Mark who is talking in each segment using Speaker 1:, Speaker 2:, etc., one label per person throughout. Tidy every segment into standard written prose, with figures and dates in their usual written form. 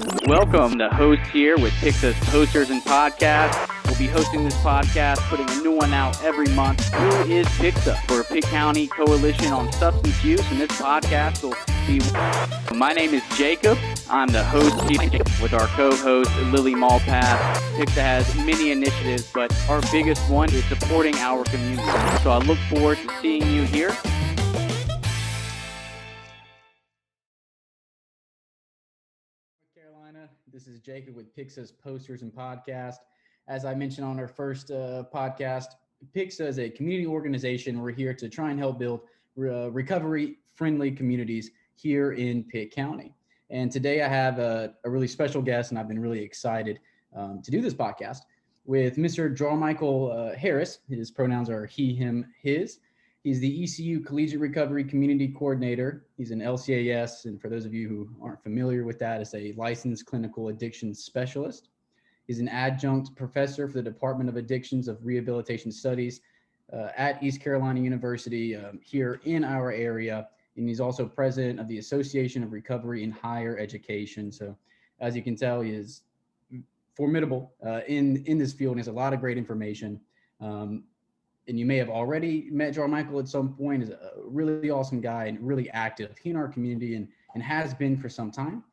Speaker 1: Welcome, the host here with Pixa's Posters and Podcasts. We'll be hosting this podcast, putting a new one out every month. Who is Pixa? We're a Pitt County Coalition on Substance Use, and this podcast will be... My name is Jacob. I'm the host here with our co-host, Lily Malpass. Pixa has many initiatives, but our biggest one is supporting our community. So I look forward to seeing you here.
Speaker 2: Carolina. This is Jacob with Pixa's Posters and Podcast. As I mentioned on our first podcast, Pixa is a community organization. We're here to try and help build recovery-friendly communities here in Pitt County. And today I have a really special guest, and I've been really excited to do this podcast with Mr. Jarmichael Harris. His pronouns are he, him, his. He's the ECU Collegiate Recovery Community Coordinator. He's an LCAS, and for those of you who aren't familiar with that, is a licensed clinical addiction specialist. He's an adjunct professor for the Department of Addictions of Rehabilitation Studies at East Carolina University here in our area, and he's also president of the Association of Recovery in Higher Education. So as you can tell, he is formidable in this field and has a lot of great information. And you may have already met Jarmichael at some point. He's a really awesome guy and really active in our community and has been for some time.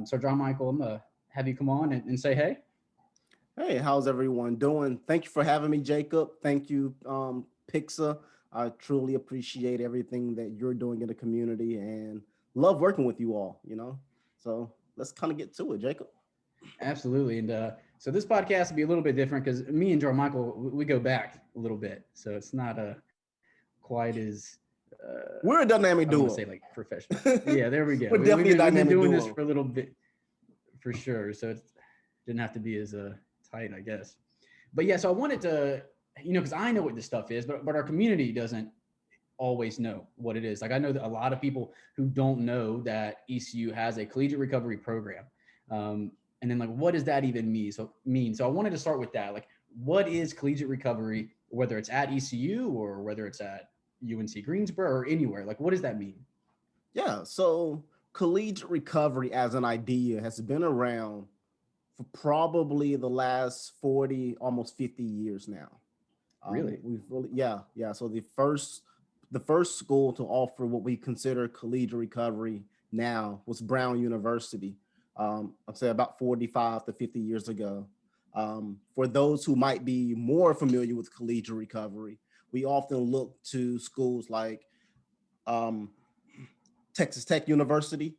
Speaker 2: So Jarmichael, I'm gonna have you come on and say hey.
Speaker 3: Hey, how's everyone doing? Thank you for having me, Jacob. Thank you, Pixa. I truly appreciate everything that you're doing in the community and love working with you all, So let's kind of get to it, Jacob.
Speaker 2: Absolutely. And so this podcast will be a little bit different because me and Jarmichael, we go back a little bit. So it's not quite as...
Speaker 3: we're a dynamic duo.
Speaker 2: I want to say like professional. Yeah, there we go.
Speaker 3: We're definitely a dynamic duo.
Speaker 2: We've been doing this for a little bit, for sure. So it didn't have to be as tight, I guess. But yeah, so I wanted to, because I know what this stuff is, but our community doesn't always know what it is. Like I know that a lot of people who don't know that ECU has a collegiate recovery program. And then like, what does that even mean? So I wanted to start with that. Like, what is collegiate recovery, whether it's at ECU or whether it's at UNC Greensboro or anywhere? Like, what does that mean?
Speaker 3: Yeah, so collegiate recovery as an idea has been around for probably the last 40, almost 50 years now.
Speaker 2: Really?
Speaker 3: Yeah. So the first school to offer what we consider collegiate recovery now was Brown University. I'd say about 45 to 50 years ago. For those who might be more familiar with collegiate recovery, we often look to schools like Texas Tech University,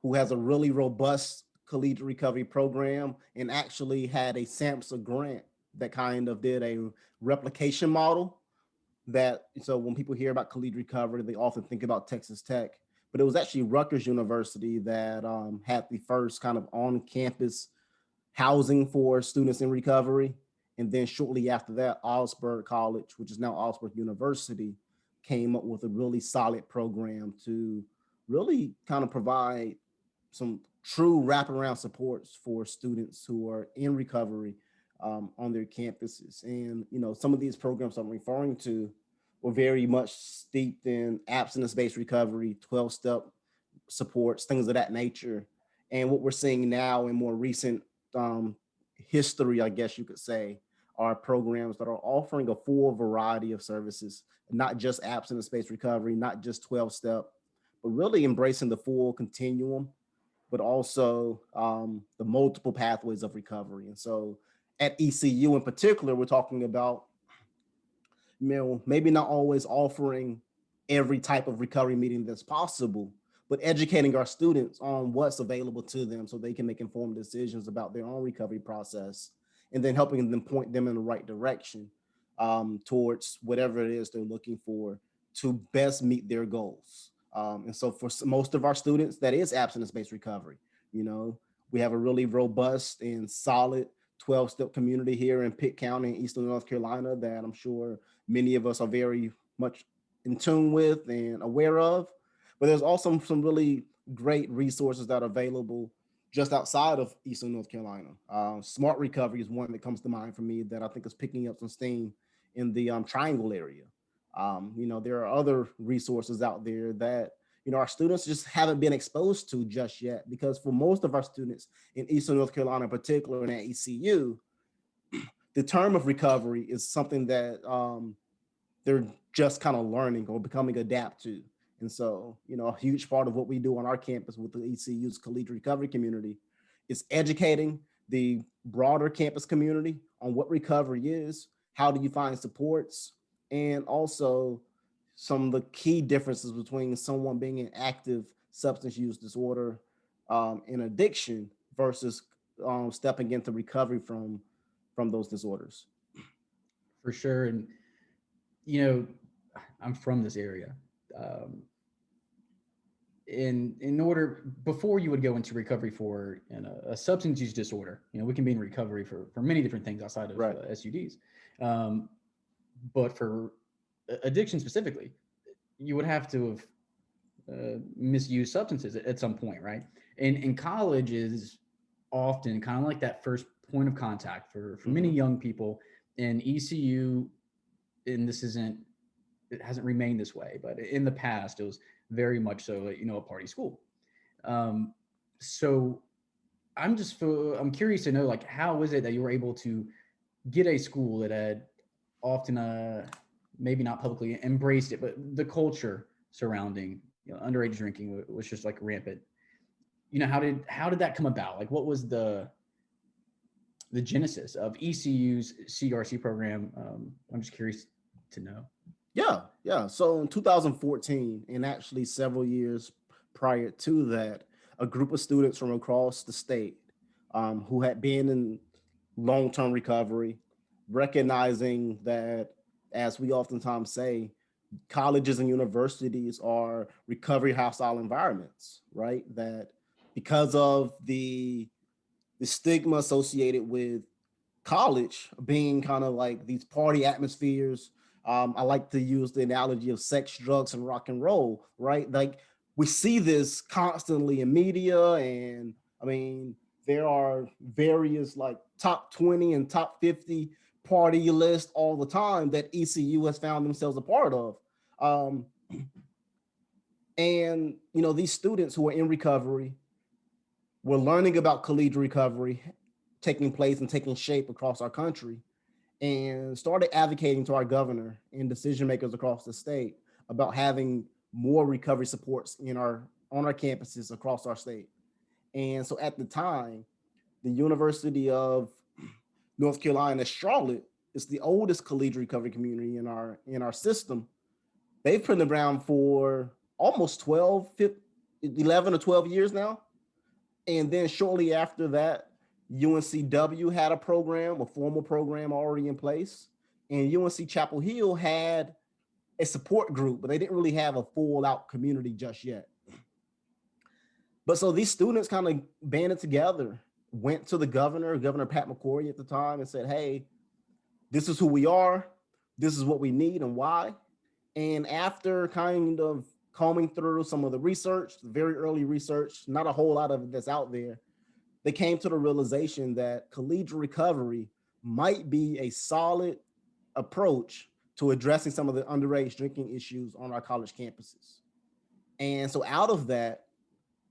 Speaker 3: who has a really robust collegiate recovery program and actually had a SAMHSA grant that kind of did a replication model so when people hear about collegiate recovery, they often think about Texas Tech. But it was actually Rutgers University that had the first kind of on-campus housing for students in recovery. And then shortly after that, Augsburg College, which is now Augsburg University, came up with a really solid program to really kind of provide some true wraparound supports for students who are in recovery on their campuses. And, some of these programs I'm referring to were very much steeped in abstinence-based recovery, 12-step supports, things of that nature. And what we're seeing now in more recent history, I guess you could say, are programs that are offering a full variety of services, not just abstinence-based recovery, not just 12-step, but really embracing the full continuum, but also the multiple pathways of recovery. And so at ECU in particular, we're talking about maybe not always offering every type of recovery meeting that's possible, but educating our students on what's available to them so they can make informed decisions about their own recovery process, and then helping them point them in the right direction towards whatever it is they're looking for to best meet their goals. And so for most of our students, that is abstinence-based recovery. We have a really robust and solid 12-step community here in Pitt County, Eastern North Carolina, that I'm sure many of us are very much in tune with and aware of. But there's also some really great resources that are available just outside of Eastern North Carolina. Smart Recovery is one that comes to mind for me that I think is picking up some steam in the Triangle area. There are other resources out there that, our students just haven't been exposed to just yet, because for most of our students in Eastern North Carolina in particular and at ECU, the term of recovery is something that they're just kind of learning or becoming adapt to. And so, a huge part of what we do on our campus with the ECU's Collegiate Recovery Community is educating the broader campus community on what recovery is, how do you find supports, and also some of the key differences between someone being in active substance use disorder and addiction versus stepping into recovery from those disorders.
Speaker 2: For sure. And, I'm from this area. In order, before you would go into recovery for a substance use disorder, we can be in recovery for many different things outside of SUDs. But for addiction specifically, you would have to have misused substances at some point, right? And college is often kind of like that first point of contact for many young people. In ECU, and it hasn't remained this way, but in the past, it was very much so, a party school. So I'm curious to know, like, how is it that you were able to get a school that had often, maybe not publicly embraced it, but the culture surrounding, underage drinking was just like rampant. How did that come about? Like, what was the genesis of ECU's CRC program? I'm just curious to know.
Speaker 3: Yeah. So in 2014, and actually several years prior to that, a group of students from across the state who had been in long-term recovery, recognizing that, as we oftentimes say, colleges and universities are recovery hostile environments, right? That because of the stigma associated with college being kind of like these party atmospheres. I like to use the analogy of sex, drugs, and rock and roll, right? Like, we see this constantly in media, and I mean, there are various like top 20 and top 50 party lists all the time that ECU has found themselves a part of. And, these students who are in recovery were learning about collegiate recovery taking place and taking shape across our country, and started advocating to our governor and decision makers across the state about having more recovery supports on our campuses across our state. And so at the time, the University of North Carolina, Charlotte, is the oldest collegiate recovery community in our system. They've been around for almost 11 or 12 years now. And then shortly after that, UNCW had a formal program already in place. And UNC Chapel Hill had a support group, but they didn't really have a full out community just yet. But so these students kind of banded together, went to the Governor Pat McCrory at the time, and said, hey, this is who we are. This is what we need and why. And after kind of combing through some of the research, the very early research, not a whole lot of it that's out there, they came to the realization that collegiate recovery might be a solid approach to addressing some of the underage drinking issues on our college campuses. And so out of that,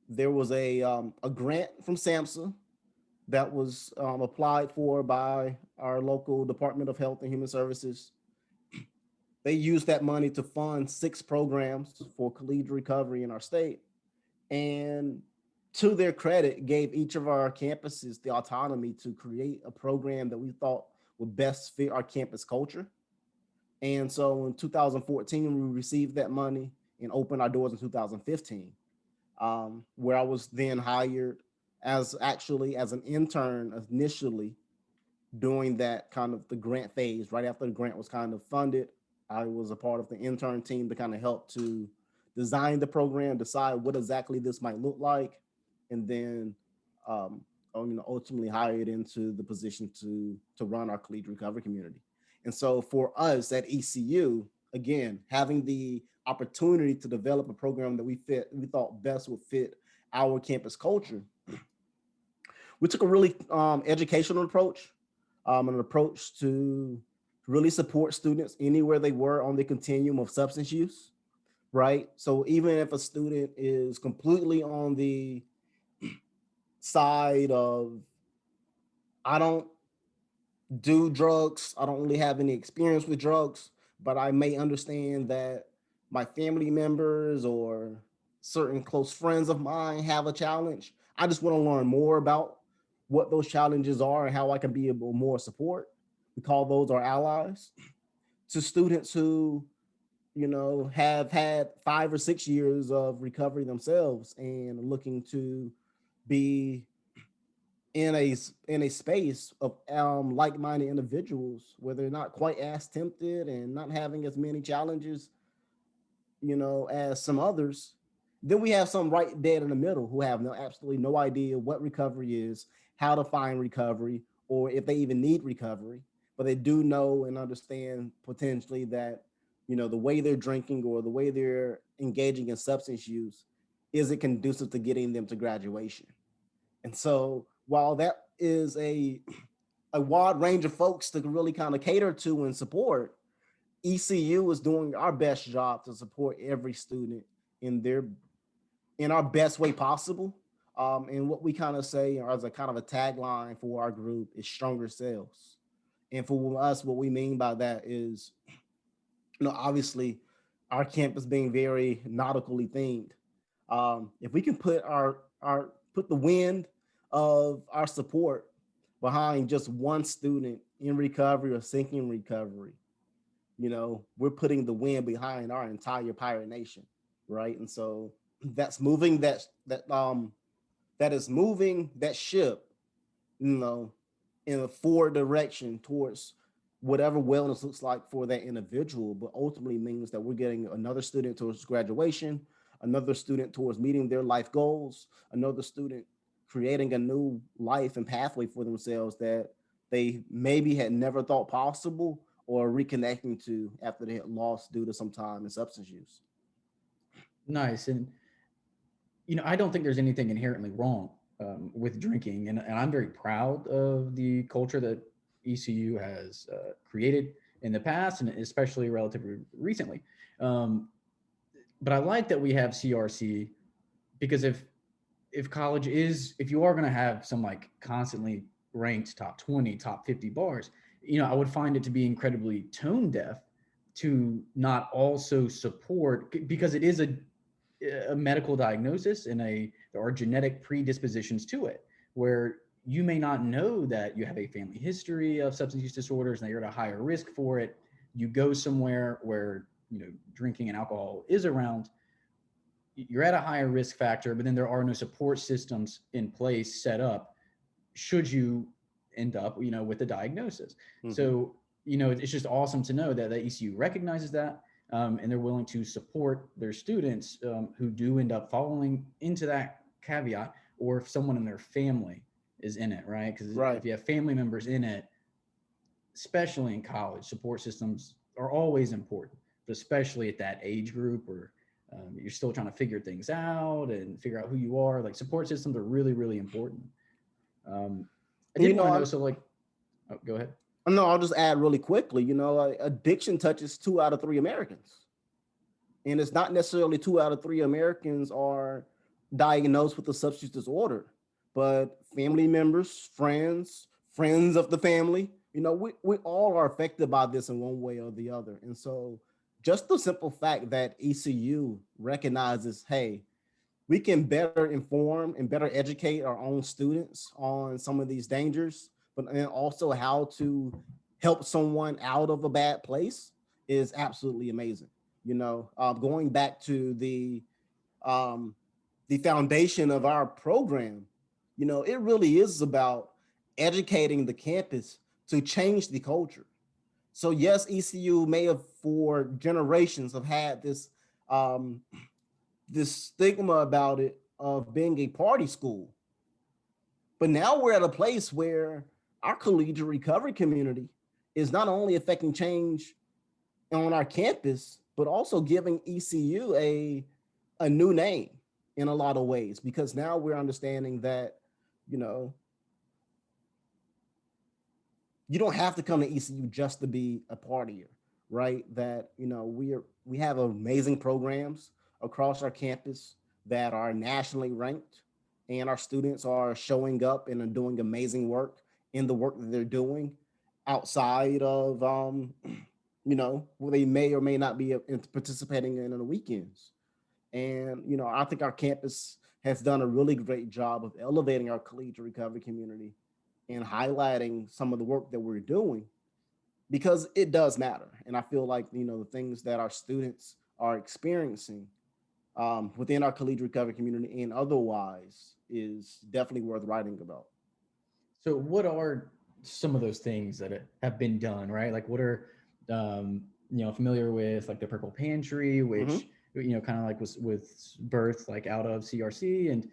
Speaker 3: there was a grant from SAMHSA that was applied for by our local Department of Health and Human Services. They used that money to fund 6 programs for collegiate recovery in our state. And to their credit, gave each of our campuses the autonomy to create a program that we thought would best fit our campus culture. And so in 2014, we received that money and opened our doors in 2015, where I was then hired as an intern initially, doing that kind of the grant phase. Right after the grant was kind of funded, I was a part of the intern team to kind of help to design the program, decide what exactly this might look like, and then ultimately hired into the position to run our collegiate recovery community. And so for us at ECU, again, having the opportunity to develop a program that we thought best would fit our campus culture, we took a really educational approach, an approach to really support students anywhere they were on the continuum of substance use. right? So even if a student is completely on the side of, I don't do drugs, I don't really have any experience with drugs, but I may understand that my family members or certain close friends of mine have a challenge. I just want to learn more about what those challenges are and how I can be able more support. We call those our allies. To students who, have had 5 or 6 years of recovery themselves and looking to be in a space of like-minded individuals where they're not quite as tempted and not having as many challenges, as some others. Then we have some right dead in the middle who have absolutely no idea what recovery is, how to find recovery, or if they even need recovery, but they do know and understand potentially that, the way they're drinking or the way they're engaging in substance use isn't conducive to getting them to graduation. And so while that is a wide range of folks to really kind of cater to and support, ECU is doing our best job to support every student in their in our best way possible. And what we kind of say as a kind of a tagline for our group is stronger selves. And for us, what we mean by that is, obviously our campus being very nautically themed. If we can put put the wind of our support behind just one student in recovery or sinking recovery, we're putting the wind behind our entire pirate nation, right? And so that's moving that is moving that ship, in a forward direction towards whatever wellness looks like for that individual, but ultimately means that we're getting another student towards graduation, another student towards meeting their life goals, another student creating a new life and pathway for themselves that they maybe had never thought possible or reconnecting to after they had lost due to some time in substance use.
Speaker 2: Nice. And, I don't think there's anything inherently wrong with drinking. And I'm very proud of the culture that ECU has created in the past and especially relatively recently. But I like that we have CRC because if you are going to have some like constantly ranked top 20, top 50 bars, I would find it to be incredibly tone deaf to not also support, because it is a medical diagnosis and there are genetic predispositions to it where you may not know that you have a family history of substance use disorders and that you're at a higher risk for it. You go somewhere where, drinking and alcohol is around, you're at a higher risk factor, but then there are no support systems in place set up should you end up, with a diagnosis. Mm-hmm. So, it's just awesome to know that the ECU recognizes that, and they're willing to support their students who do end up falling into that caveat, or if someone in their family is in it, right? Because if you have family members in it, especially in college, support systems are always important, but especially at that age group where you're still trying to figure things out and figure out who you are. Like support systems are really, really important. I did want to know, so like, oh, go ahead.
Speaker 3: No, I'll just add really quickly, addiction touches 2 out of 3 Americans. And it's not necessarily 2 out of 3 Americans are diagnosed with a substance disorder, but family members, friends of the family, we all are affected by this in one way or the other. And so just the simple fact that ECU recognizes, hey, we can better inform and better educate our own students on some of these dangers, but then also how to help someone out of a bad place is absolutely amazing. Going back to the foundation of our program, it really is about educating the campus to change the culture. So yes, ECU may have for generations have had this stigma about it of being a party school. But now we're at a place where our collegiate recovery community is not only affecting change on our campus, but also giving ECU a new name in a lot of ways, because now we're understanding that, you don't have to come to ECU just to be a partier, right? That, we have amazing programs across our campus that are nationally ranked, and our students are showing up and are doing amazing work in the work that they're doing outside of, where they may or may not be participating in on the weekends. And, I think our campus has done a really great job of elevating our collegiate recovery community and highlighting some of the work that we're doing, because it does matter. And I feel like, the things that our students are experiencing within our collegiate recovery community and otherwise is definitely worth writing about.
Speaker 2: So what are some of those things that have been done, right? Like what are, familiar with like the Purple Pantry,
Speaker 3: Mm-hmm.
Speaker 2: which, kind of like was with birth, like out of CRC, and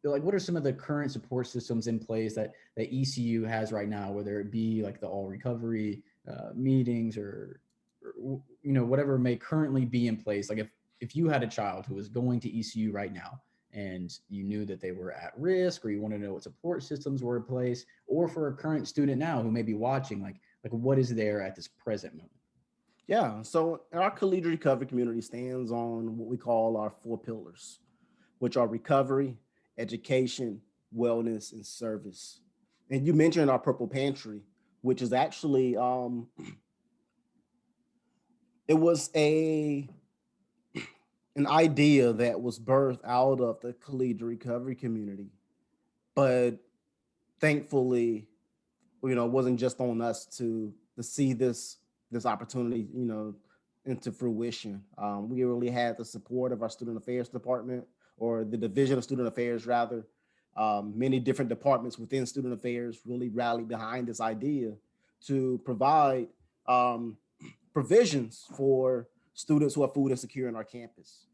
Speaker 2: like what are some of the current support systems in place that ECU has right now, whether it be like the all recovery meetings or whatever may currently be in place. Like if you had a child who was going to ECU right now and you knew that they were at risk, or you want to know what support systems were in place, or for a current student now who may be watching, like what is there at this present moment?
Speaker 3: Yeah. So our collegiate recovery community stands on what we call our four pillars, which are recovery, education, wellness, and service. And you mentioned our Purple Pantry, which is actually it was an idea that was birthed out of the collegiate recovery community, but thankfully, it wasn't just on us to see this opportunity, into fruition. We really had the support of our student affairs department, or the division of student affairs, rather. Many different departments within student affairs really rallied behind this idea to provide provisions for students who are food insecure in our campus.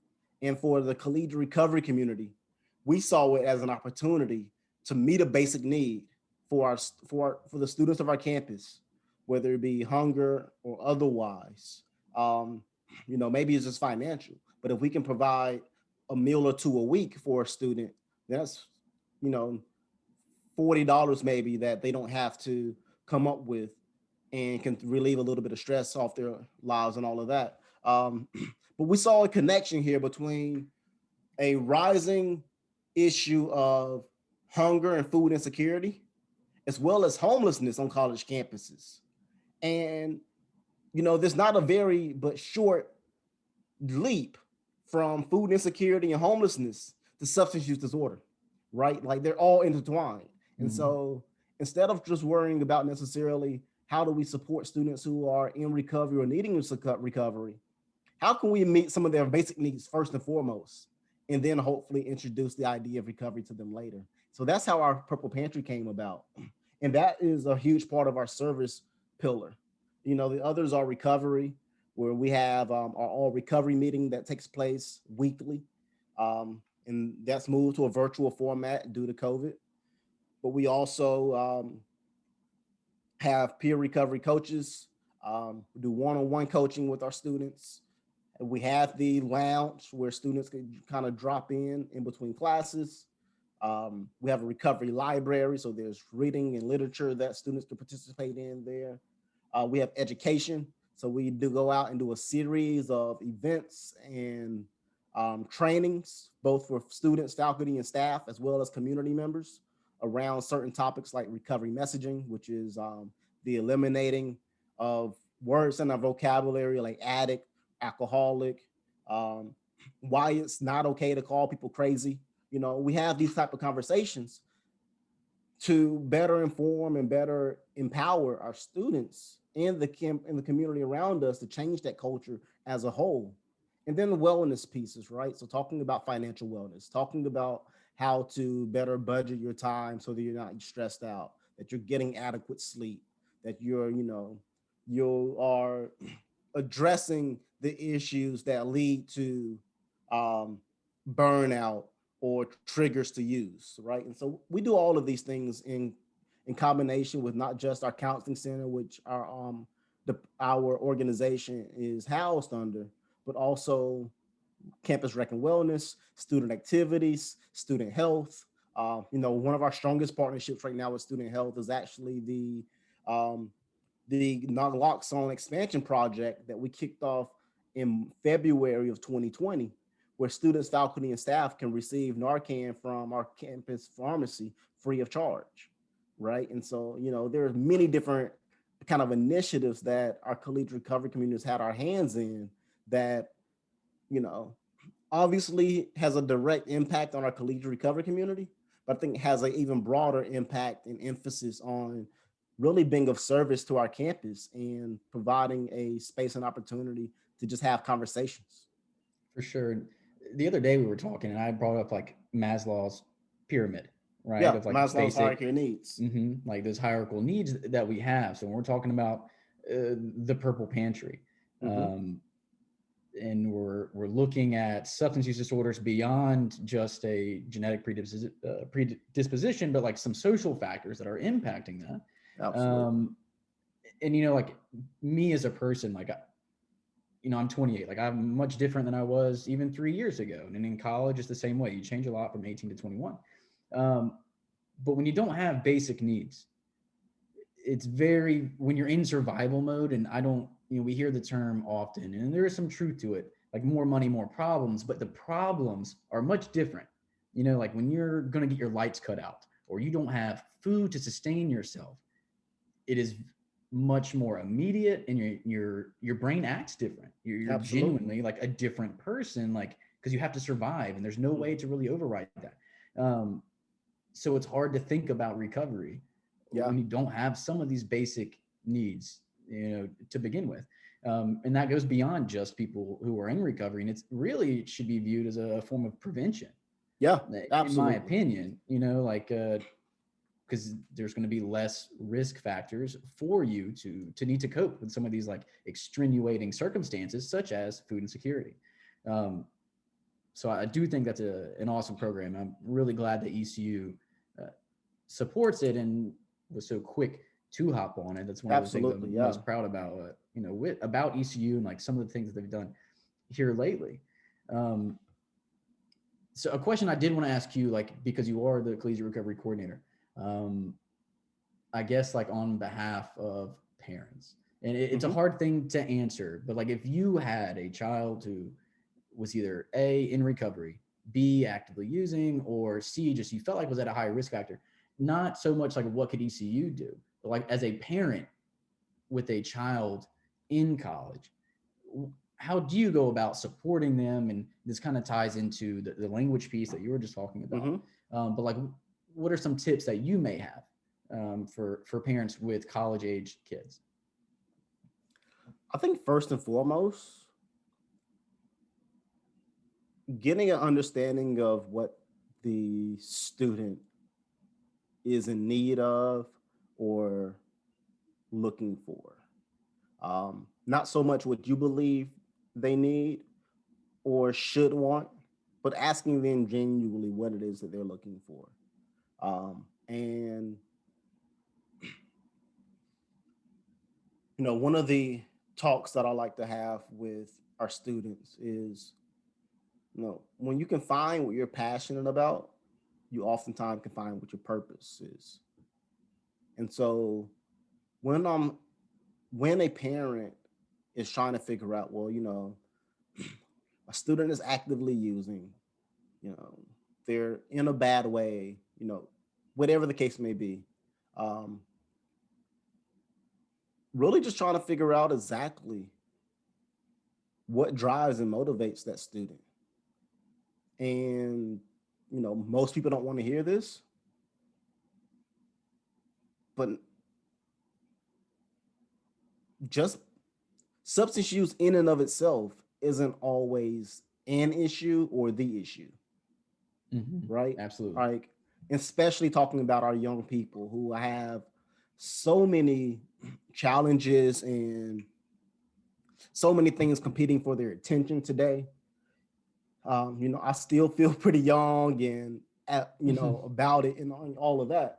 Speaker 3: And for the collegiate recovery community, we saw it as an opportunity to meet a basic need for the students of our campus, whether it be hunger or otherwise. Maybe it's just financial, but if we can provide a meal or two a week for a student, that's, you know, $40 maybe that they don't have to come up with, and can relieve a little bit of stress off their lives and all of that. But we saw a connection here between a rising issue of hunger and food insecurity, as well as homelessness on college campuses. And, there's not a very but short leap from food insecurity and homelessness to substance use disorder, right? Like they're all intertwined. And so instead of just worrying about necessarily how do we support students who are in recovery or needing recovery, how can we meet some of their basic needs first and foremost, and then hopefully introduce the idea of recovery to them later? So that's how our Purple Pantry came about. And that is a huge part of our service pillar. The others are recovery, where we have our all recovery meeting that takes place weekly. And that's moved to a virtual format due to COVID. But we also have peer recovery coaches, do one-on-one coaching with our students. We have the lounge where students can kind of drop in between classes. We have a recovery library, so there's reading and literature that students can participate in there. We have education, so we do go out and do a series of events and trainings, both for students, faculty, and staff, as well as community members, around certain topics like recovery messaging, which is the eliminating of words in our vocabulary like addict, alcoholic, why it's not okay to call people crazy. We have these type of conversations to better inform and better empower our students in the community around us to change that culture as a whole. And then the wellness pieces, right? So talking about financial wellness, talking about how to better budget your time so that you're not stressed out, that you're getting adequate sleep, that you are addressing the issues that lead to burnout or triggers to use, right? And so we do all of these things in combination with not just our counseling center, which our organization is housed under, but also campus rec and wellness, student activities, student health. One of our strongest partnerships right now with student health is actually the the naloxone expansion project that we kicked off in February of 2020, where students, faculty, and staff can receive Narcan from our campus pharmacy free of charge, right? And so, there's many different kind of initiatives that our collegiate recovery community has had our hands in that, obviously has a direct impact on our collegiate recovery community, but I think it has an even broader impact and emphasis on really being of service to our campus and providing a space and opportunity to just have conversations.
Speaker 2: For sure. The other day we were talking and I brought up like Maslow's pyramid, right?
Speaker 3: Yeah,
Speaker 2: Of like
Speaker 3: Maslow's
Speaker 2: basic,
Speaker 3: hierarchy of needs.
Speaker 2: like those hierarchical needs that we have. So when we're talking about the purple pantry, and we're looking at substance use disorders beyond just a genetic predisposition, but like some social factors that are impacting that.
Speaker 3: Absolutely.
Speaker 2: And like me as a person, like I'm 28. Like I'm much different than I was even 3 years ago. And in college, it's the same way. You change a lot from 18 to 21. But when you don't have basic needs, it's when you're in survival mode, and we hear the term often, and there is some truth to it, like more money, more problems, but the problems are much different. Like when you're going to get your lights cut out or you don't have food to sustain yourself, it is much more immediate, and your brain acts different. You're genuinely like a different person, like, because you have to survive and there's no way to really override that. So it's hard to think about recovery when you don't have some of these basic needs, to begin with. And that goes beyond just people who are in recovery. And it should be viewed as a form of prevention.
Speaker 3: Yeah, absolutely.
Speaker 2: In my opinion, because there's going to be less risk factors for you to need to cope with some of these like extenuating circumstances, such as food insecurity. So I do think that's an awesome program. I'm really glad that ECU supports it and was so quick to hop on it. That's one of the things I'm most proud about, about ECU and like some of the things that they've done here lately. So a question I did want to ask you, like, because you are the Collegiate Recovery Coordinator, I guess like on behalf of parents, and it's a hard thing to answer, but like if you had a child who was either A, in recovery, B, actively using, or C, just you felt like was at a higher risk factor, not so much like what could ECU do, but like as a parent with a child in college, how do you go about supporting them? And this kind of ties into the language piece that you were just talking about. But like, what are some tips that you may have for parents with college age kids?
Speaker 3: I think first and foremost, getting an understanding of what the student is in need of or looking for. Not so much what you believe they need or should want, but asking them genuinely what it is that they're looking for. And, one of the talks that I like to have with our students is, when you can find what you're passionate about, you oftentimes can find what your purpose is. And so when a parent is trying to figure out, well, a student is actively using, they're in a bad way, whatever the case may be, really just trying to figure out exactly what drives and motivates that student. And, most people don't want to hear this, but just substance use in and of itself isn't always an issue or the issue, right?
Speaker 2: Absolutely.
Speaker 3: Like, especially talking about our young people who have so many challenges and so many things competing for their attention today. I still feel pretty young and, about it and all of that,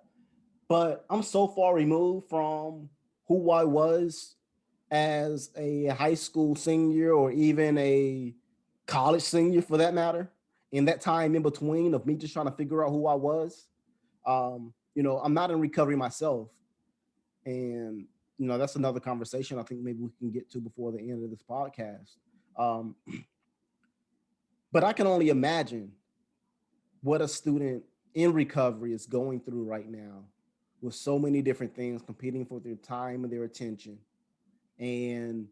Speaker 3: but I'm so far removed from who I was as a high school senior or even a college senior for that matter. In that time in between of me just trying to figure out who I was, I'm not in recovery myself. And that's another conversation I think maybe we can get to before the end of this podcast. But I can only imagine what a student in recovery is going through right now, with so many different things competing for their time and their attention, and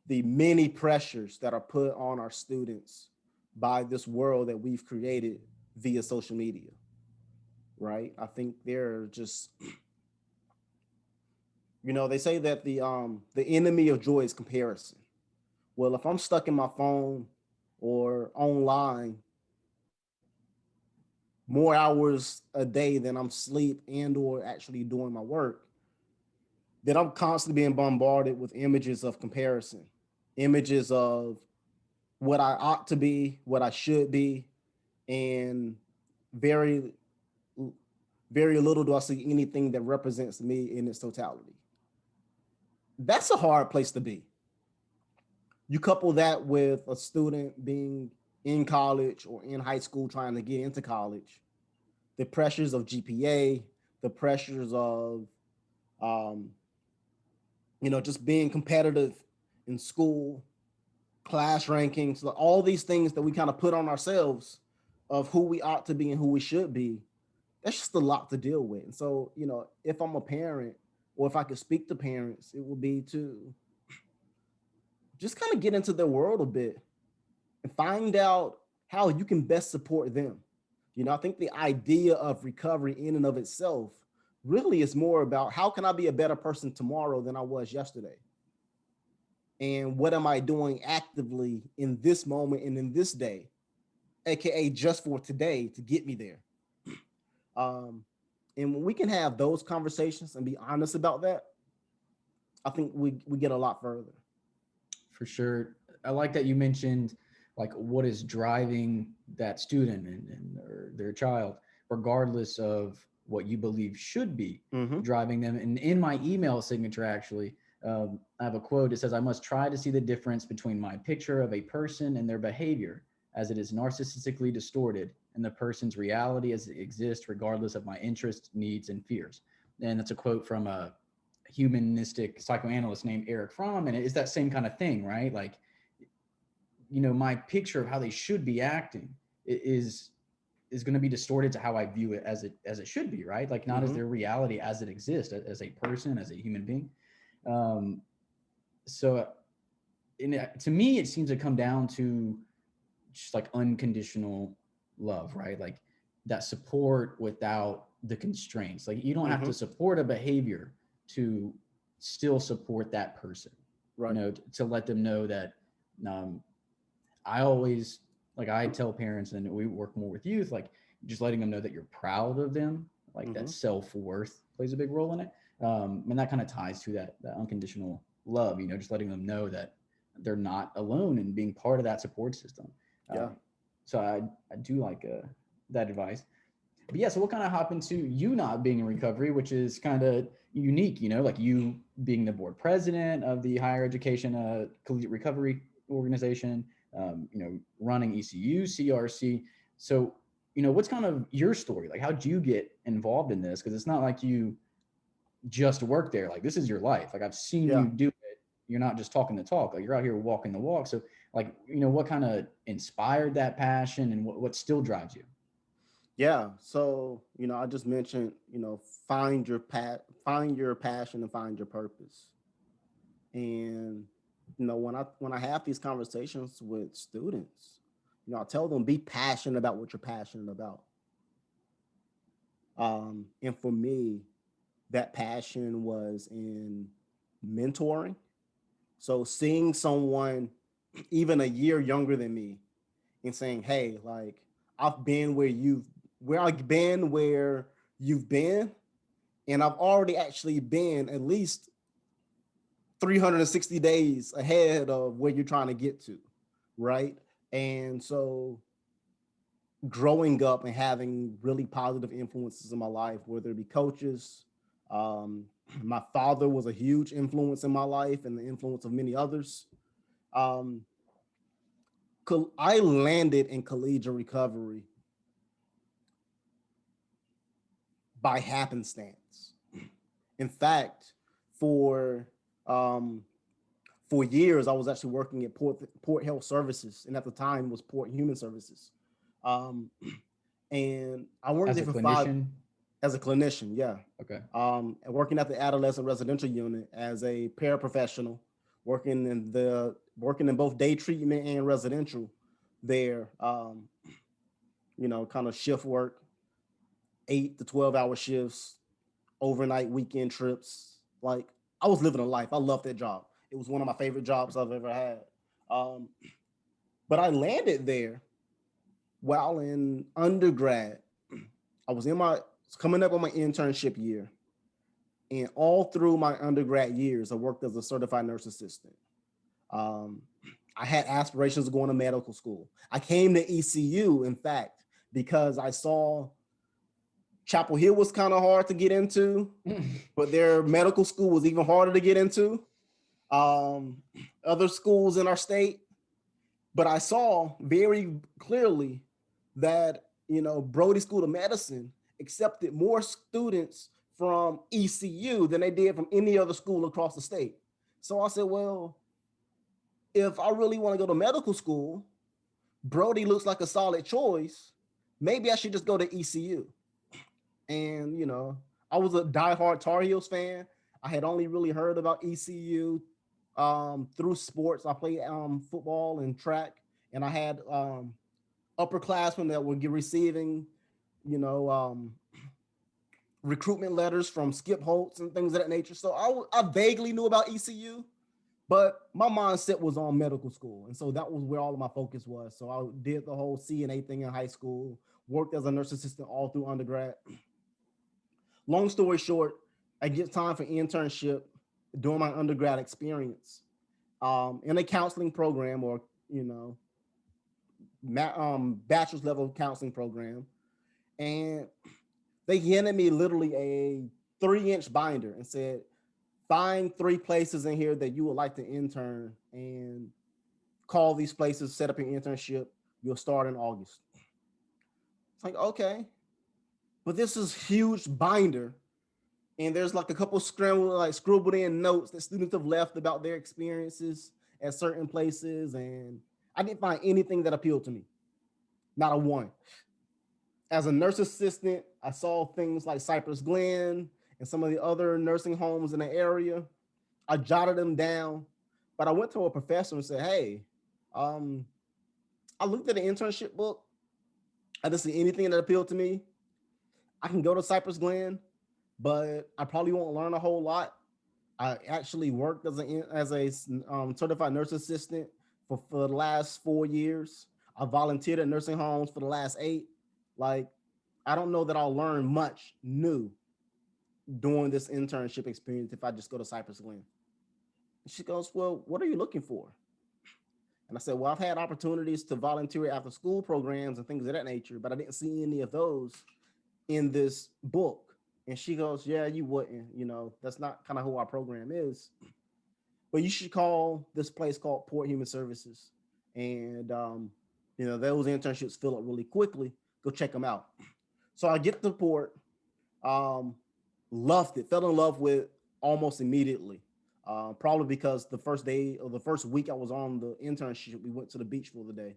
Speaker 3: the many pressures that are put on our students by this world that we've created via social media, right? I think they're just, they say that the enemy of joy is comparison. Well, if I'm stuck in my phone or online more hours a day than I'm sleep and or actually doing my work, then I'm constantly being bombarded with images of comparison, images of what I ought to be, what I should be, and very, very little do I see anything that represents me in its totality. That's a hard place to be. You couple that with a student being in college or in high school trying to get into college, the pressures of GPA, the pressures of, just being competitive in school, class rankings, all these things that we kind of put on ourselves of who we ought to be and who we should be. That's just a lot to deal with. And so, if I'm a parent, or if I could speak to parents, it would be to just kind of get into their world a bit and find out how you can best support them. I think the idea of recovery in and of itself really is more about how can I be a better person tomorrow than I was yesterday? And what am I doing actively in this moment and in this day, AKA just for today, to get me there? And when we can have those conversations and be honest about that, I think we get a lot further.
Speaker 2: For sure. I like that you mentioned like what is driving that student or their child, regardless of what you believe should be driving them. And in my email signature, actually, I have a quote. It says, "I must try to see the difference between my picture of a person and their behavior, as it is narcissistically distorted, and the person's reality as it exists, regardless of my interests, needs, and fears." And that's a quote from a humanistic psychoanalyst named Eric Fromm. And it is that same kind of thing, right? Like, my picture of how they should be acting is going to be distorted to how I view it as it should be, right? Like not as their reality as it exists, as a person, as a human being. So to me, it seems to come down to just like unconditional love, right? Like that support without the constraints. Like you don't have to support a behavior to still support that person,
Speaker 3: right?
Speaker 2: To let them know that I always, like I tell parents, and we work more with youth, like just letting them know that you're proud of them, like that self-worth plays a big role in it. And that kind of ties to that unconditional love, just letting them know that they're not alone and being part of that support system. So I do like that advice. But yeah, so we'll kind of hop into you not being in recovery, which is kind of unique, like you being the board president of the Higher Education Collegiate Recovery Organization, running ECU, CRC. So, what's kind of your story? Like, how'd you get involved in this? Because it's not like you just work there. Like, this is your life. Like, I've seen you do it. You're not just talking the talk. Like, you're out here walking the walk. So, like, what kind of inspired that passion, and what still drives you?
Speaker 3: Yeah. So, I just mentioned, find your passion and find your purpose. And, when I have these conversations with students, I tell them, be passionate about what you're passionate about. And for me, that passion was in mentoring. So seeing someone even a year younger than me and saying, hey, like I've been where you've been, and I've already actually been at least 360 days ahead of where you're trying to get to, right? And so growing up and having really positive influences in my life, whether it be coaches, my father was a huge influence in my life and the influence of many others. I landed in collegiate recovery by happenstance. In fact, for years, I was actually working at Port Health Services, and at the time it was Port Human Services. Um, and I worked
Speaker 2: As
Speaker 3: there
Speaker 2: a
Speaker 3: for
Speaker 2: clinician?
Speaker 3: as a clinician, yeah.
Speaker 2: Okay.
Speaker 3: And working at the adolescent residential unit as a paraprofessional, working in both day treatment and residential there. Kind of shift work, 8 to 12 hour shifts, overnight weekend trips. Like, I was living a life. I loved that job. It was one of my favorite jobs I've ever had. But I landed there while in undergrad. I was coming up on my internship year. And all through my undergrad years, I worked as a certified nurse assistant. I had aspirations of going to medical school. I came to ECU, in fact, because I saw Chapel Hill was kind of hard to get into, but their medical school was even harder to get into. Other schools in our state, but I saw very clearly that, Brody School of Medicine accepted more students from ECU than they did from any other school across the state. So I said, well, if I really want to go to medical school, Brody looks like a solid choice. Maybe I should just go to ECU. And, I was a diehard Tar Heels fan. I had only really heard about ECU through sports. I played football and track, and I had upperclassmen that would be receiving, recruitment letters from Skip Holtz and things of that nature. So I vaguely knew about ECU, but my mindset was on medical school. And so that was where all of my focus was. So I did the whole CNA thing in high school, worked as a nurse assistant all through undergrad. Long story short, I get time for internship during my undergrad experience in a counseling program, or, bachelor's level counseling program. And they handed me literally a 3-inch binder and said, find 3 places in here that you would like to intern, and call these places, set up your internship. You'll start in August. It's like, okay, but this is huge binder. And there's like a couple scribbled in notes that students have left about their experiences at certain places. And I didn't find anything that appealed to me. Not a one. As a nurse assistant, I saw things like Cypress Glen and some of the other nursing homes in the area. I jotted them down, but I went to a professor and said, hey, I looked at the internship book. I didn't see anything that appealed to me. I can go to Cypress Glen, but I probably won't learn a whole lot. I actually worked as a certified nurse assistant for the last 4 years. I volunteered at nursing homes for the last 8. Like, I don't know that I'll learn much new during this internship experience if I just go to Cypress Glen. And she goes, well, what are you looking for? And I said, well, I've had opportunities to volunteer after school programs and things of that nature, but I didn't see any of those in this book. And she goes, yeah, you wouldn't, that's not kind of who our program is. But you should call this place called Port Human Services. And, those internships fill up really quickly. Go check them out. So I get to Port, loved it, fell in love with almost immediately. Probably because the first day or the first week I was on the internship, we went to the beach for the day.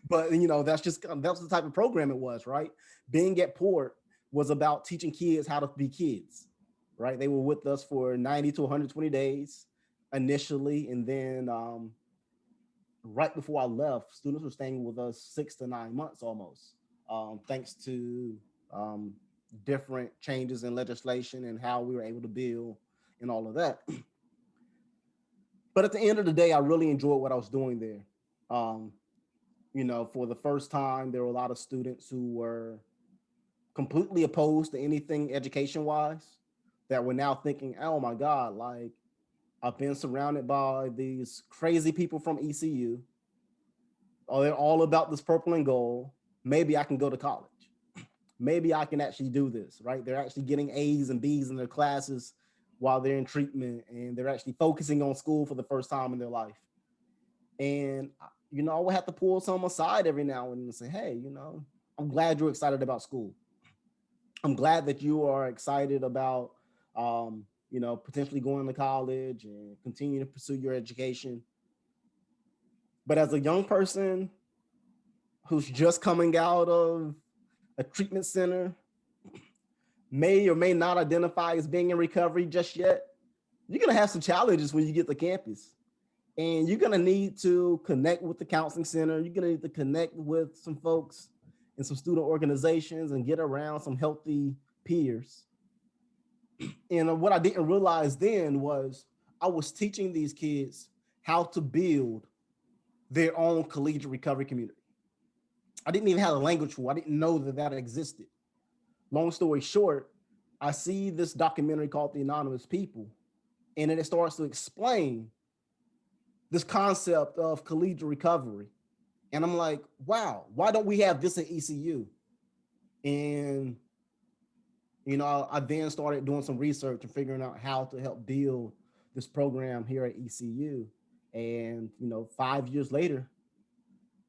Speaker 3: But that's the type of program it was, right? Being at Port was about teaching kids how to be kids, right? They were with us for 90 to 120 days initially. And then right before I left, students were staying with us 6 to 9 months almost, thanks to different changes in legislation and how we were able to build and all of that. But at the end of the day, I really enjoyed what I was doing there. For the first time, there were a lot of students who were completely opposed to anything education-wise that were now thinking, oh my God, like, I've been surrounded by these crazy people from ECU. Oh, they're all about this purple and gold. Maybe I can go to college. Maybe I can actually do this, right? They're actually getting A's and B's in their classes while they're in treatment, and they're actually focusing on school for the first time in their life. And, I would have to pull some aside every now and then and say, hey, I'm glad you're excited about school. I'm glad that you are excited about potentially going to college and continue to pursue your education. But as a young person who's just coming out of a treatment center, may or may not identify as being in recovery just yet, you're going to have some challenges when you get to campus. And you're going to need to connect with the counseling center. You're going to need to connect with some folks in some student organizations and get around some healthy peers. And what I didn't realize then was I was teaching these kids how to build their own collegiate recovery community. I didn't even have a language for it. I didn't know that existed. Long story short, I see this documentary called The Anonymous People, and then it starts to explain this concept of collegiate recovery. And I'm like, wow, why don't we have this at ECU? And, I then started doing some research and figuring out how to help build this program here at ECU. And, 5 years later,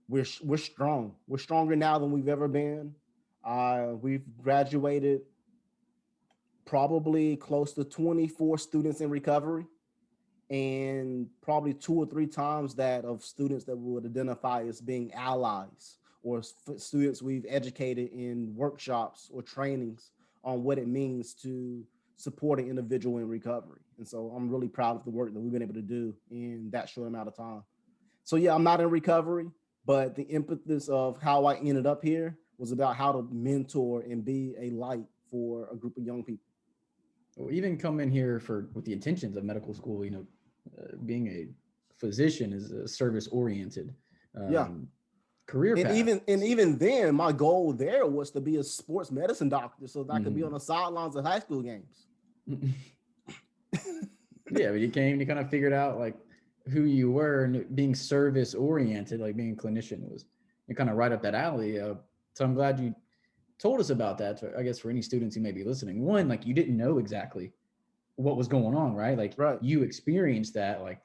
Speaker 3: we're strong. We're stronger now than we've ever been. We've graduated probably close to 24 students in recovery, and probably 2 or 3 times that of students that we would identify as being allies, or students we've educated in workshops or trainings on what it means to support an individual in recovery. And so I'm really proud of the work that we've been able to do in that short amount of time. So yeah, I'm not in recovery, but the impetus of how I ended up here was about how to mentor and be a light for a group of young people.
Speaker 2: Well, even come in here with the intentions of medical school, being a physician is a service oriented career path.
Speaker 3: Even then, my goal there was to be a sports medicine doctor so that I could be on the sidelines of high school games.
Speaker 2: Yeah, but you kind of figured out like who you were, and being service oriented, like being a clinician you're kind of right up that alley. So I'm glad you told us about that. So I guess for any students who may be listening, one, like you didn't know exactly what was going on, right? Like you experienced that, like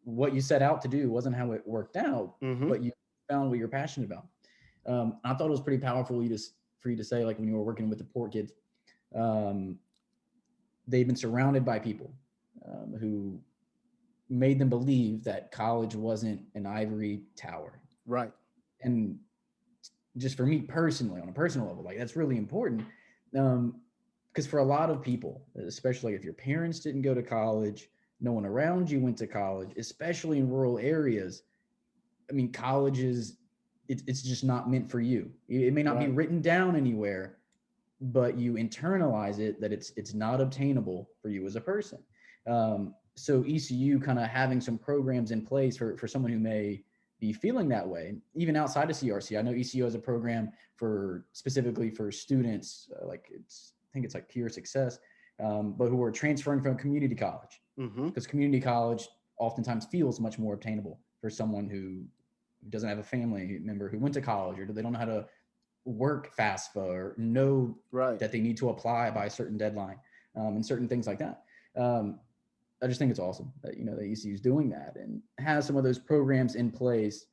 Speaker 2: what you set out to do wasn't how it worked out, but you found what you're passionate about. I thought it was pretty powerful for you to say, like when you were working with the poor kids, they've been surrounded by people who made them believe that college wasn't an ivory tower.
Speaker 3: Right.
Speaker 2: And just for me personally, on a personal level, like that's really important. Because for a lot of people, especially if your parents didn't go to college, no one around you went to college, especially in rural areas. I mean, college it's just not meant for you. It may not be written down anywhere, but you internalize it that it's not obtainable for you as a person. So ECU kind of having some programs in place for someone who may be feeling that way, even outside of CRC. I know ECU has a program specifically for students, I think it's like peer success, but who are transferring from community college, because community college oftentimes feels much more obtainable for someone who doesn't have a family member who went to college, or they don't know how to work FAFSA or know that they need to apply by a certain deadline, and certain things like that. I just think it's awesome that, that ECU is doing that and has some of those programs in place,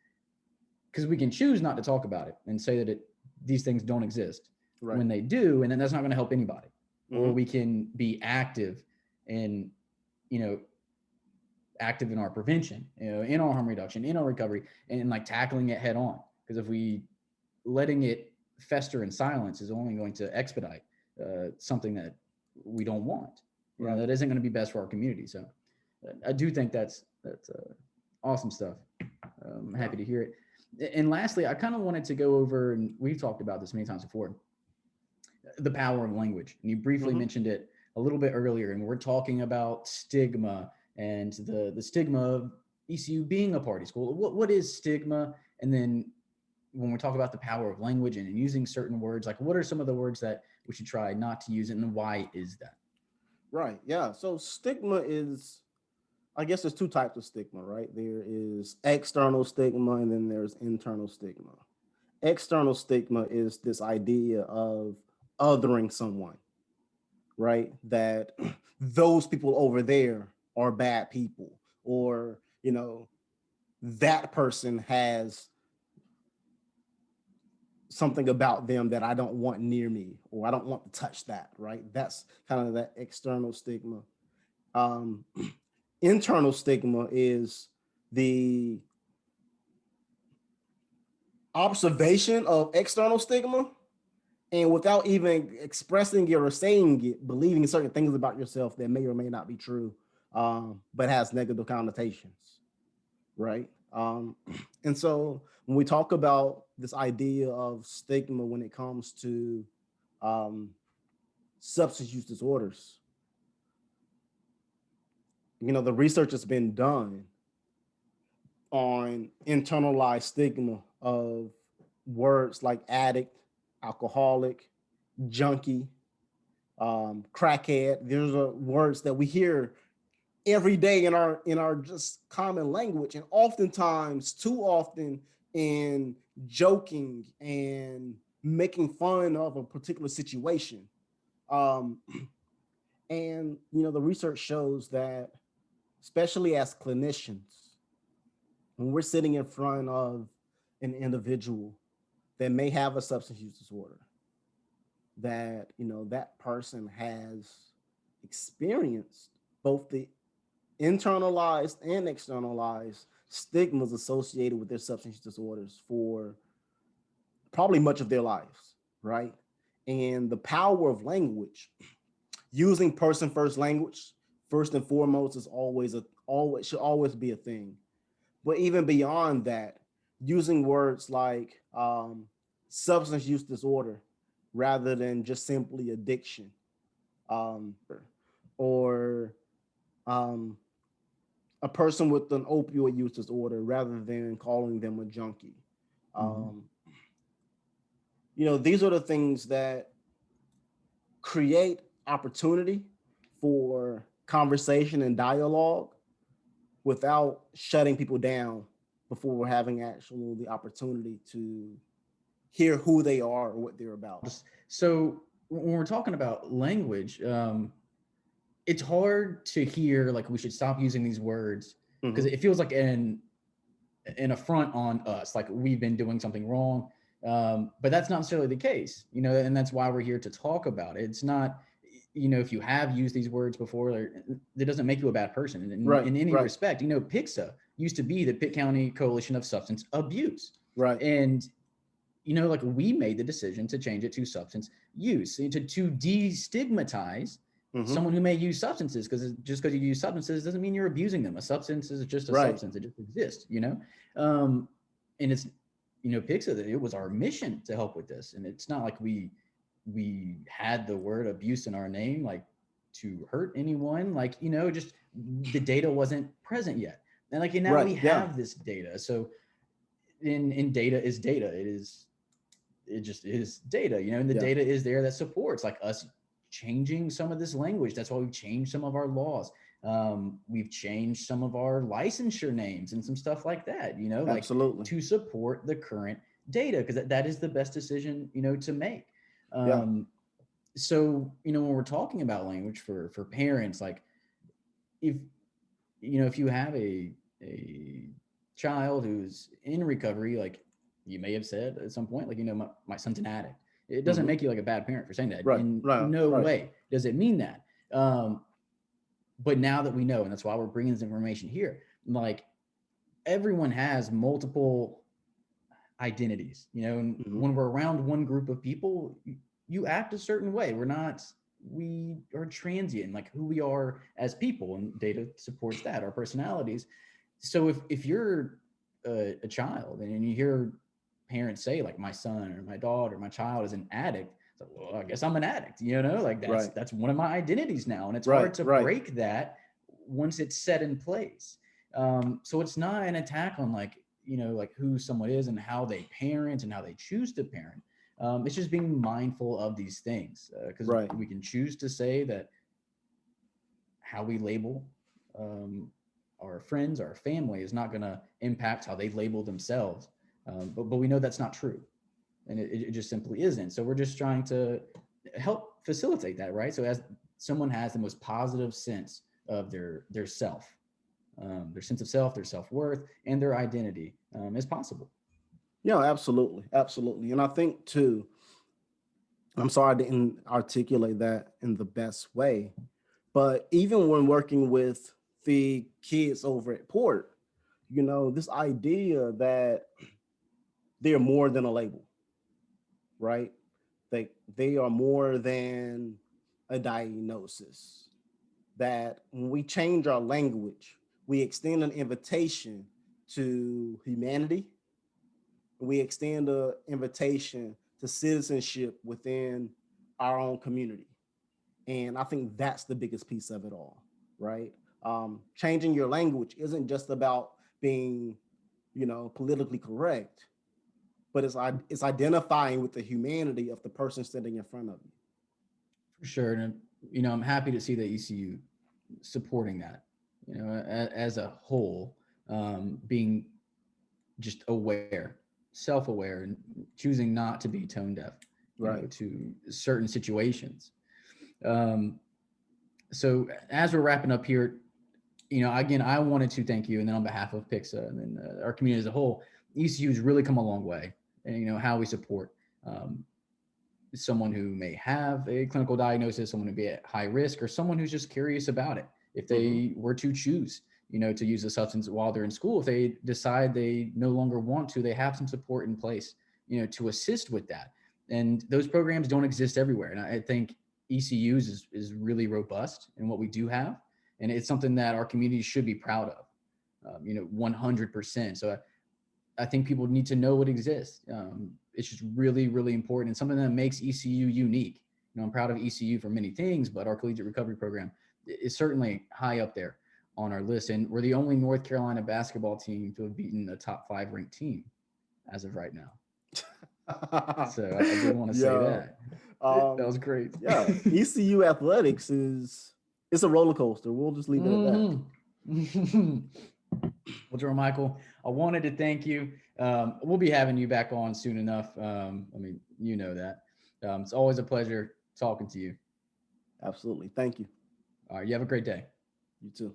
Speaker 2: because we can choose not to talk about it and say that these things don't exist when they do. And then that's not going to help anybody. Or we can be active in our prevention, in our harm reduction, in our recovery, and like tackling it head on. Because if we letting it fester in silence is only going to expedite something that we don't want. That isn't going to be best for our community. So I do think that's awesome stuff. I'm happy to hear it. And lastly, I kind of wanted to go over, and we've talked about this many times before, the power of language. And you briefly mentioned it a little bit earlier, and we're talking about stigma and the stigma of ECU being a party school. What is stigma? And then when we talk about the power of language and using certain words, like what are some of the words that we should try not to use, and why is that?
Speaker 3: Right. Yeah. So stigma is, I guess there's 2 types of stigma, right? There is external stigma, and then there's internal stigma. External stigma is this idea of othering someone, right? That those people over there are bad people, or, that person has something about them that I don't want near me, or I don't want to touch that, right? That's kind of that external stigma. Internal stigma is the observation of external stigma, and without even expressing it or saying it, believing certain things about yourself that may or may not be true, but has negative connotations, right? And so when we talk about this idea of stigma when it comes to substance use disorders, the research has been done on internalized stigma of words like addict, alcoholic, junkie, crackhead. These are words that we hear every day in our just common language, and oftentimes, too often, in joking and making fun of a particular situation. And the research shows that, especially as clinicians, when we're sitting in front of an individual that may have a substance use disorder, that that person has experienced both the internalized and externalized stigmas associated with their substance use disorders for probably much of their lives, right? And the power of language, using person first language, first and foremost, is should always be a thing. But even beyond that, using words like substance use disorder rather than just simply addiction, or a person with an opioid use disorder rather than calling them a junkie. These are the things that create opportunity for conversation and dialogue without shutting people down before we're having actually the opportunity to hear who they are or what they're about.
Speaker 2: So when we're talking about language, it's hard to hear like we should stop using these words because it feels like an affront on us, like we've been doing something wrong. But that's not necessarily the case, and that's why we're here to talk about it. It's not, if you have used these words before, that doesn't make you a bad person in any respect. PICSA used to be the Pitt County Coalition of Substance Abuse.
Speaker 3: Right.
Speaker 2: And, like we made the decision to change it to substance use, to destigmatize someone who may use substances, because just because you use substances doesn't mean you're abusing them. A substance is just a substance. It just exists, and it's, PICSA, that it was our mission to help with this. And it's not like we had the word abuse in our name, like to hurt anyone, just the data wasn't present yet. And now we have this data. So in data is data. It just is data, and the data is there that supports us changing some of this language. That's why we've changed some of our laws. We've changed some of our licensure names and some stuff like that,
Speaker 3: Absolutely.
Speaker 2: to support the current data, because that is the best decision, to make. So, when we're talking about language for parents, if you have a child who's in recovery, you may have said at some point, my son's an addict. It doesn't make you a bad parent for saying that. In no way does it mean that. But now that we know, and that's why we're bringing this information here, everyone has multiple identities, and when we're around one group of people, you act a certain way. We are transient, who we are as people, and data supports that, our personalities. So if you're a child and you hear parents say my son or my daughter or my child is an addict, it's well, I guess I'm an addict, that's one of my identities now. And it's hard to break that once it's set in place. So it's not an attack on who someone is and how they parent and how they choose to parent. It's just being mindful of these things, because we can choose to say that how we label our friends, our family, is not going to impact how they label themselves. But we know that's not true, and it just simply isn't. So we're just trying to help facilitate that, right? So as someone has the most positive sense of their self, their sense of self, their self-worth, and their identity as possible.
Speaker 3: Yeah, absolutely. Absolutely. And I think too, I'm sorry I didn't articulate that in the best way, but even when working with the kids over at Port, this idea that they're more than a label, right? They are more than a diagnosis. That when we change our language, we extend an invitation to humanity. We extend an invitation to citizenship within our own community. And I think that's the biggest piece of it all, right? Changing your language isn't just about being, politically correct, but it's identifying with the humanity of the person sitting in front of you.
Speaker 2: For sure. And, I'm happy to see that ECU supporting that, as a whole, being just aware, self-aware, and choosing not to be tone deaf,
Speaker 3: Right.
Speaker 2: to certain situations. So as we're wrapping up here, again, I wanted to thank you, and then on behalf of PICSA and then our community as a whole, ECU has really come a long way, and how we support someone who may have a clinical diagnosis, someone who be at high risk, or someone who's just curious about it. If they were to choose, to use a substance while they're in school, if they decide they no longer want to, they have some support in place, to assist with that. And those programs don't exist everywhere. And I think ECU's is really robust in what we do have. And it's something that our community should be proud of, 100%. So I think people need to know what exists. It's just really, really important, and something that makes ECU unique. I'm proud of ECU for many things, but our Collegiate Recovery Program is certainly high up there on our list. And we're the only North Carolina basketball team to have beaten a top 5 ranked team as of right now. So I did want to say that. That was great.
Speaker 3: Yeah, ECU athletics it's a roller coaster. We'll just leave it at that.
Speaker 2: Well, Jarmichael, I wanted to thank you. We'll be having you back on soon enough. You know that. It's always a pleasure talking to you.
Speaker 3: Absolutely. Thank you.
Speaker 2: All right. You have a great day.
Speaker 3: You too.